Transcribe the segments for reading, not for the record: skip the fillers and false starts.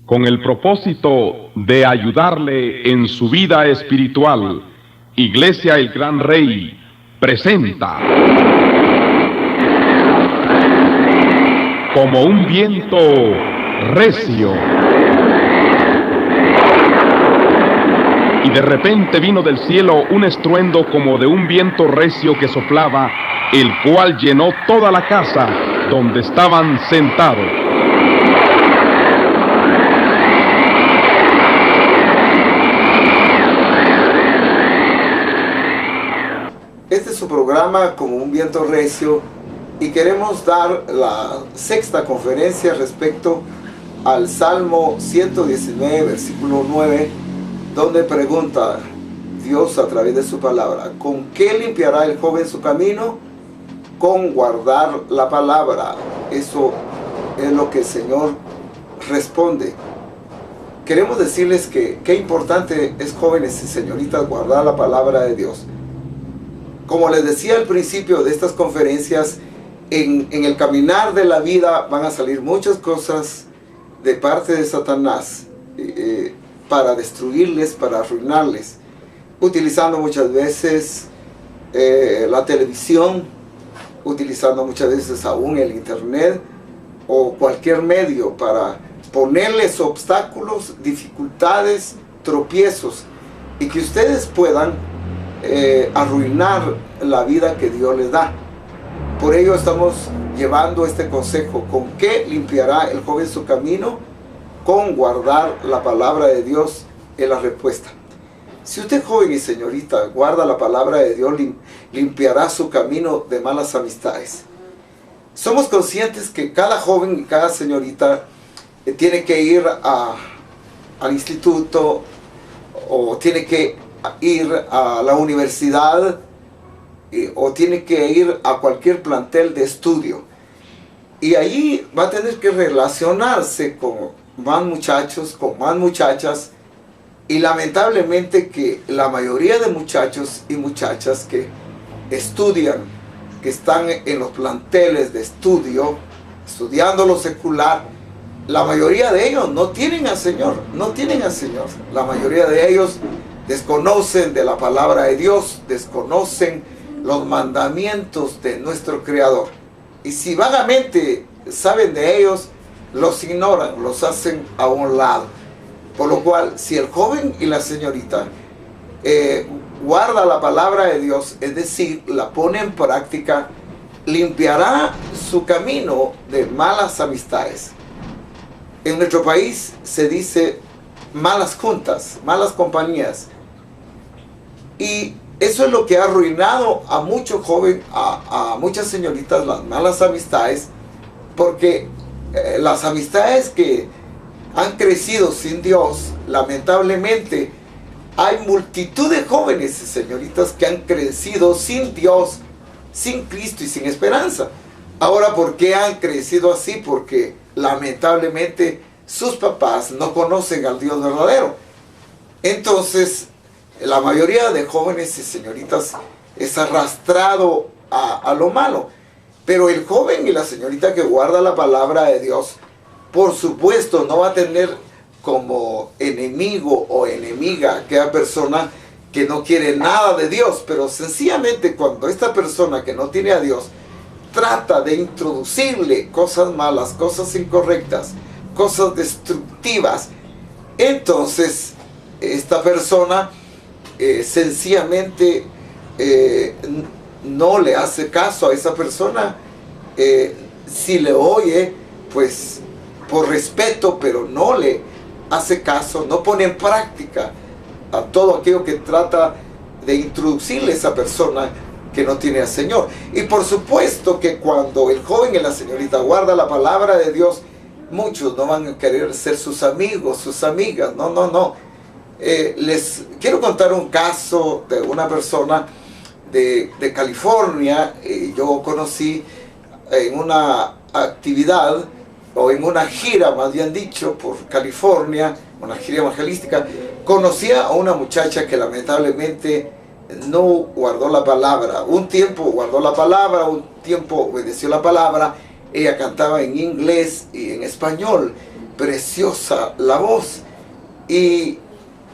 Con el propósito de ayudarle en su vida espiritual, Iglesia El Gran Rey presenta Como un viento recio. Y de repente vino del cielo un estruendo como de un viento recio que soplaba, el cual llenó toda la casa donde estaban sentados. Este es su programa Como un viento recio y queremos dar la sexta conferencia respecto al Salmo 119, versículo 9, donde pregunta Dios a través de su palabra: ¿con qué limpiará el joven su camino? Con guardar la palabra. Eso es lo que el Señor responde. Queremos decirles que qué importante es, jóvenes y señoritas, guardar la palabra de Dios. Como les decía al principio de estas conferencias, en el caminar de la vida van a salir muchas cosas de parte de Satanás para destruirles, para arruinarles, utilizando muchas veces la televisión, utilizando muchas veces aún el internet o cualquier medio para ponerles obstáculos, dificultades, tropiezos, y que ustedes puedan arruinar la vida que Dios les da. Por ello estamos llevando este consejo: ¿con qué limpiará el joven su camino? Con guardar la palabra de Dios es la respuesta. Si usted, joven y señorita, guarda la palabra de Dios, limpiará su camino de malas amistades. Somos conscientes que cada joven y cada señorita tiene que ir al instituto o tiene que ir a la universidad o tiene que ir a cualquier plantel de estudio, y allí va a tener que relacionarse con más muchachos, con más muchachas, y lamentablemente que la mayoría de muchachos y muchachas que estudian, que están en los planteles de estudio, estudiando lo secular, la mayoría de ellos no tienen al Señor, no tienen al Señor. La mayoría de ellos desconocen de la palabra de Dios, desconocen los mandamientos de nuestro Creador. Y si vagamente saben de ellos, los ignoran, los hacen a un lado. Por lo cual, si el joven y la señorita guarda la palabra de Dios, es decir, la pone en práctica, limpiará su camino de malas amistades. En nuestro país se dice malas juntas, malas compañías. Y eso es lo que ha arruinado a muchos jóvenes, a muchas señoritas, las malas amistades, porque las amistades que han crecido sin Dios, lamentablemente, hay multitud de jóvenes y señoritas que han crecido sin Dios, sin Cristo y sin esperanza. Ahora, ¿por qué han crecido así? Porque lamentablemente sus papás no conocen al Dios verdadero. Entonces, la mayoría de jóvenes y señoritas es arrastrado a lo malo. Pero el joven y la señorita que guarda la palabra de Dios, por supuesto, no va a tener como enemigo o enemiga aquella persona que no quiere nada de Dios. Pero sencillamente, cuando esta persona que no tiene a Dios trata de introducirle cosas malas, cosas incorrectas, cosas destructivas, entonces esta persona sencillamente no le hace caso a esa persona. Si le oye, pues por respeto, pero no le hace caso, no pone en práctica a todo aquello que trata de introducirle a esa persona que no tiene al Señor. Y por supuesto que cuando el joven y la señorita guarda la palabra de Dios, muchos no van a querer ser sus amigos, sus amigas. No. Les quiero contar un caso de una persona de California. Yo conocí en una actividad, o en una gira, más bien dicho, por California, una gira evangelística, conocí a una muchacha que lamentablemente no guardó la palabra. Un tiempo guardó la palabra, un tiempo obedeció la palabra. Ella cantaba en inglés y en español, preciosa la voz. Y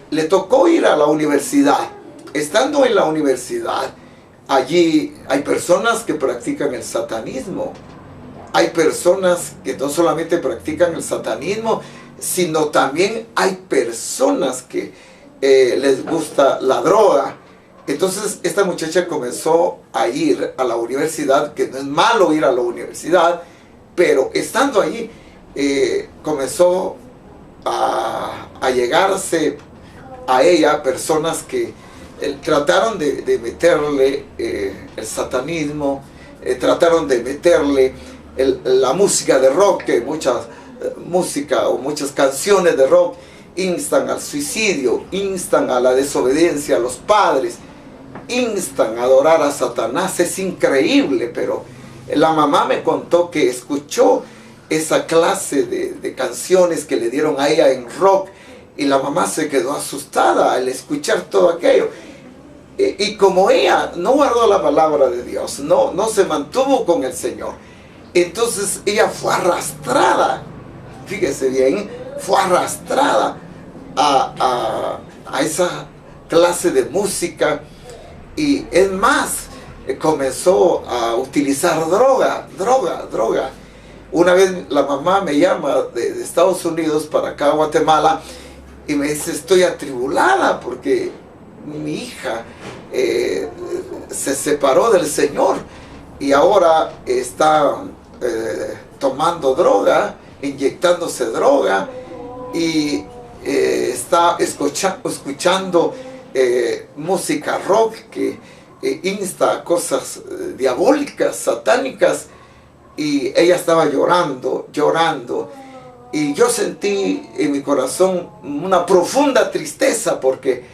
le tocó ir a la universidad. Estando en la universidad, allí hay personas que practican el satanismo. Hay personas que no solamente practican el satanismo, sino también hay personas que les gusta la droga. Entonces esta muchacha comenzó a ir a la universidad, que no es malo ir a la universidad, pero estando allí comenzó a llegarse a ella personas que trataron de meterle el satanismo, trataron de meterle la música de rock, que muchas música o muchas canciones de rock instan al suicidio, instan a la desobediencia a los padres, instan a adorar a Satanás. Es increíble, pero la mamá me contó que escuchó esa clase de canciones que le dieron a ella en rock, y la mamá se quedó asustada al escuchar todo aquello. Y como ella no guardó la palabra de Dios, no se mantuvo con el Señor, entonces ella fue arrastrada, fíjese bien, fue arrastrada a esa clase de música. Y es más, comenzó a utilizar droga. Una vez la mamá me llama de Estados Unidos para acá a Guatemala y me dice: estoy atribulada porque mi hija se separó del Señor y ahora está tomando droga, inyectándose droga, y está escuchando música rock que insta a cosas diabólicas, satánicas. Y ella estaba llorando, y yo sentí en mi corazón una profunda tristeza, porque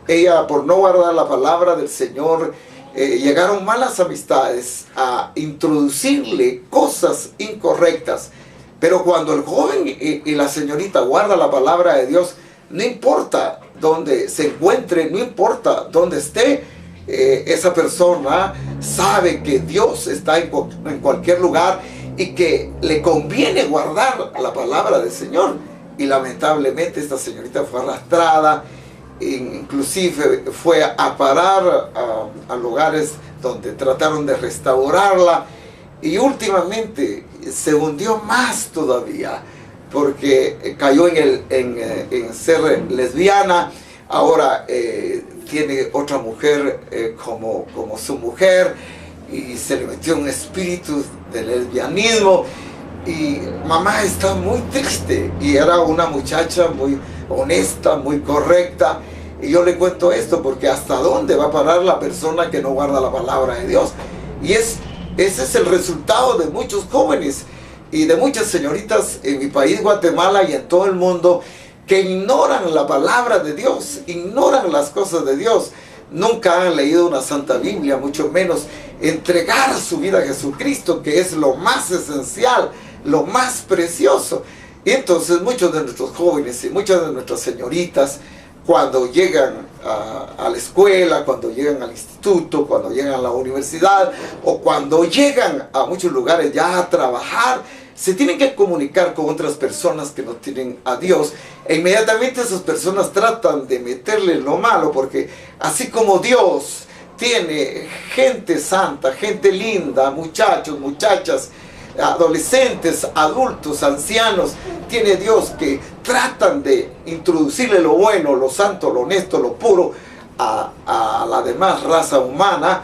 ella, por no guardar la palabra del Señor, llegaron malas amistades a introducirle cosas incorrectas. Pero cuando el joven y la señorita guarda la palabra de Dios, no importa dónde se encuentre, no importa dónde esté, esa persona sabe que Dios está en cualquier lugar y que le conviene guardar la palabra del Señor. Y lamentablemente esta señorita fue arrastrada, inclusive fue a parar a lugares donde trataron de restaurarla, y últimamente se hundió más todavía, porque cayó en ser lesbiana. Ahora tiene otra mujer como su mujer, y se le metió un espíritu de lesbianismo, y mamá está muy triste, y era una muchacha muy honesta, muy correcta. Y yo le cuento esto porque hasta dónde va a parar la persona que no guarda la palabra de Dios. Y ese es el resultado de muchos jóvenes y de muchas señoritas en mi país, Guatemala, y en todo el mundo, que ignoran la palabra de Dios, ignoran las cosas de Dios. Nunca han leído una Santa Biblia, mucho menos entregar su vida a Jesucristo, que es lo más esencial, lo más precioso. Y entonces muchos de nuestros jóvenes y muchas de nuestras señoritas, cuando llegan a la escuela, cuando llegan al instituto, cuando llegan a la universidad, o cuando llegan a muchos lugares ya a trabajar, se tienen que comunicar con otras personas que no tienen a Dios, e inmediatamente esas personas tratan de meterle lo malo, porque así como Dios tiene gente santa, gente linda, muchachos, muchachas, adolescentes, adultos, ancianos, tiene Dios que tratan de introducirle lo bueno, lo santo, lo honesto, lo puro a la demás raza humana.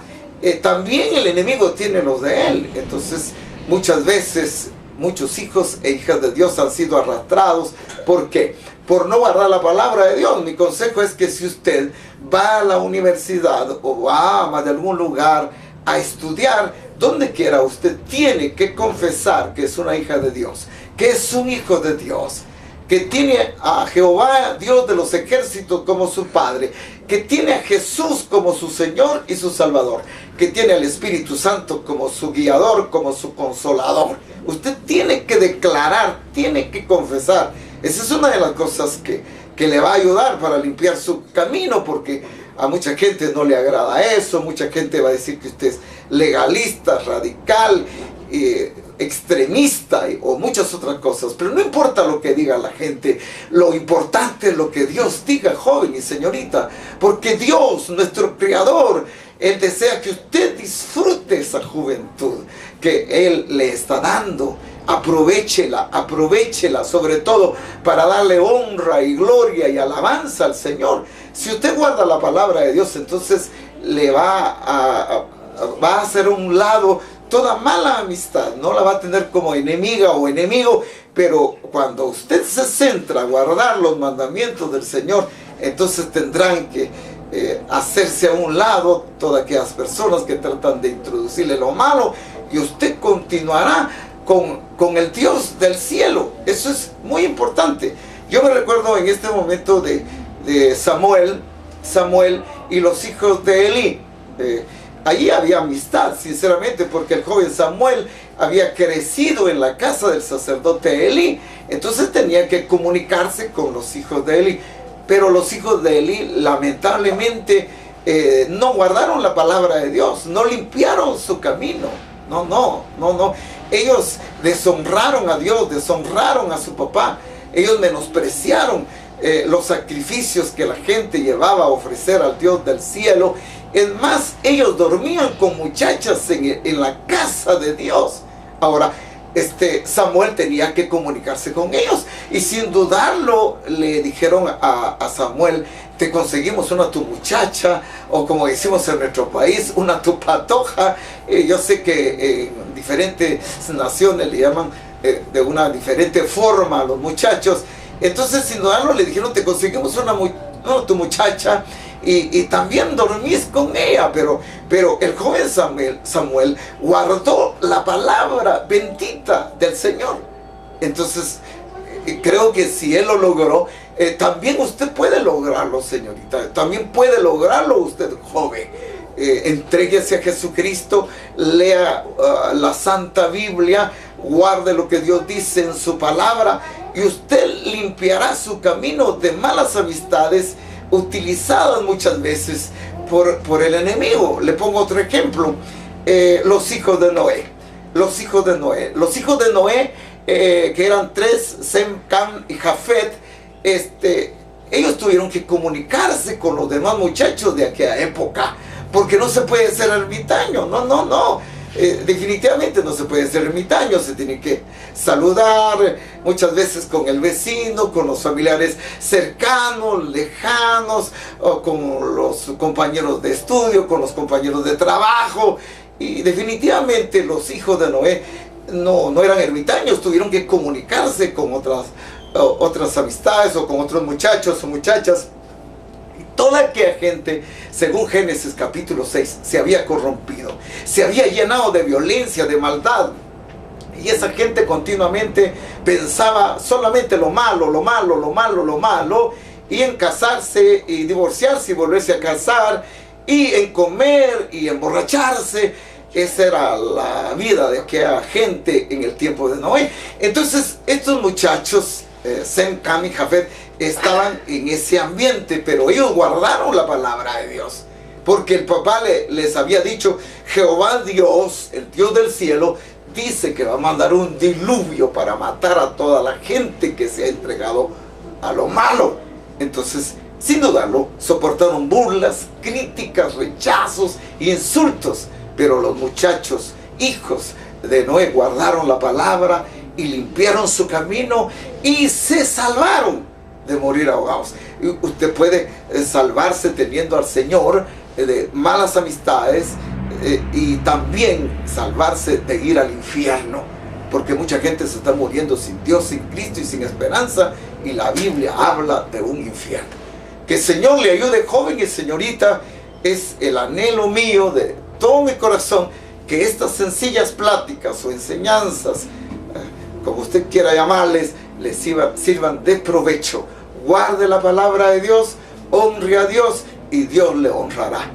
También el enemigo tiene los de él. Entonces muchas veces muchos hijos e hijas de Dios han sido arrastrados. ¿Por qué? Por no guardar la palabra de Dios. Mi consejo es que si usted va a la universidad o va a más de algún lugar a estudiar, donde quiera, usted tiene que confesar que es una hija de Dios, que es un hijo de Dios, que tiene a Jehová, Dios de los ejércitos, como su Padre, que tiene a Jesús como su Señor y su Salvador, que tiene al Espíritu Santo como su guiador, como su consolador. Usted tiene que declarar, tiene que confesar. Esa es una de las cosas que le va a ayudar para limpiar su camino, porque a mucha gente no le agrada eso. Mucha gente va a decir que usted es legalista, radical, extremista o muchas otras cosas, pero no importa lo que diga la gente, lo importante es lo que Dios diga, joven y señorita, porque Dios, nuestro Creador, Él desea que usted disfrute esa juventud que Él le está dando. Aprovechela, aprovechela, sobre todo para darle honra y gloria y alabanza al Señor. Si usted guarda la palabra de Dios, entonces le va a hacer a un lado toda mala amistad, no la va a tener como enemiga o enemigo, pero cuando usted se centra a guardar los mandamientos del Señor, entonces tendrán que hacerse a un lado todas aquellas personas que tratan de introducirle lo malo, y usted continuará con el Dios del cielo. Eso es muy importante. Yo me recuerdo en este momento de Samuel y los hijos de Elí. Allí había amistad, sinceramente, porque el joven Samuel había crecido en la casa del sacerdote Elí. Entonces tenía que comunicarse con los hijos de Elí. Pero los hijos de Elí, lamentablemente, no guardaron la palabra de Dios, no limpiaron su camino. No. Ellos deshonraron a Dios, deshonraron a su papá. Ellos menospreciaron los sacrificios que la gente llevaba a ofrecer al Dios del cielo. Es más, ellos dormían con muchachas en la casa de Dios. Ahora, Samuel tenía que comunicarse con ellos, y sin dudarlo le dijeron a Samuel: te conseguimos una tu muchacha, o como decimos en nuestro país, una tu patoja. Yo sé que en diferentes naciones le llaman de una diferente forma a los muchachos. Entonces, sin dudarlo, le dijeron: te conseguimos una tu muchacha, y también dormís con ella. Pero el joven Samuel guardó la palabra bendita del Señor. Entonces, creo que si él lo logró, también usted puede lograrlo, señorita. También puede lograrlo usted, joven. Entréguese a Jesucristo, lea la Santa Biblia, guarde lo que Dios dice en su palabra, y usted limpiará su camino de malas amistades utilizadas muchas veces por el enemigo. Le pongo otro ejemplo: los hijos de Noé. Los hijos de Noé, que eran tres, Sem, Cam y Jafet. Ellos tuvieron que comunicarse con los demás muchachos de aquella época, porque no se puede ser ermitaño. No. Definitivamente no se puede ser ermitaño. Se tiene que saludar muchas veces con el vecino, con los familiares cercanos, lejanos, o con los compañeros de estudio, con los compañeros de trabajo. Y definitivamente los hijos de Noé no eran ermitaños, tuvieron que comunicarse con otras amistades, o con otros muchachos o muchachas. Toda aquella gente, según Génesis capítulo 6, se había corrompido, se había llenado de violencia, de maldad. Y esa gente continuamente pensaba solamente lo malo, y en casarse y divorciarse y volverse a casar, y en comer y emborracharse. Esa era la vida de aquella gente en el tiempo de Noé. Entonces, estos muchachos, Sem, Cam y Jafet, estaban en ese ambiente, pero ellos guardaron la palabra de Dios, porque el papá les había dicho: Jehová Dios, el Dios del cielo, dice que va a mandar un diluvio para matar a toda la gente que se ha entregado a lo malo. Entonces, sin dudarlo, soportaron burlas, críticas, rechazos, insultos, pero los muchachos, hijos de Noé, guardaron la palabra y limpiaron su camino y se salvaron de morir ahogados. Y usted puede salvarse teniendo al Señor de malas amistades, y también salvarse de ir al infierno, porque mucha gente se está muriendo sin Dios, sin Cristo y sin esperanza, y la Biblia habla de un infierno. Que el Señor le ayude, joven y señorita. Es el anhelo mío de todo mi corazón que estas sencillas pláticas o enseñanzas, como usted quiera llamarles, les sirvan de provecho. Guarde la palabra de Dios, honre a Dios, y Dios le honrará.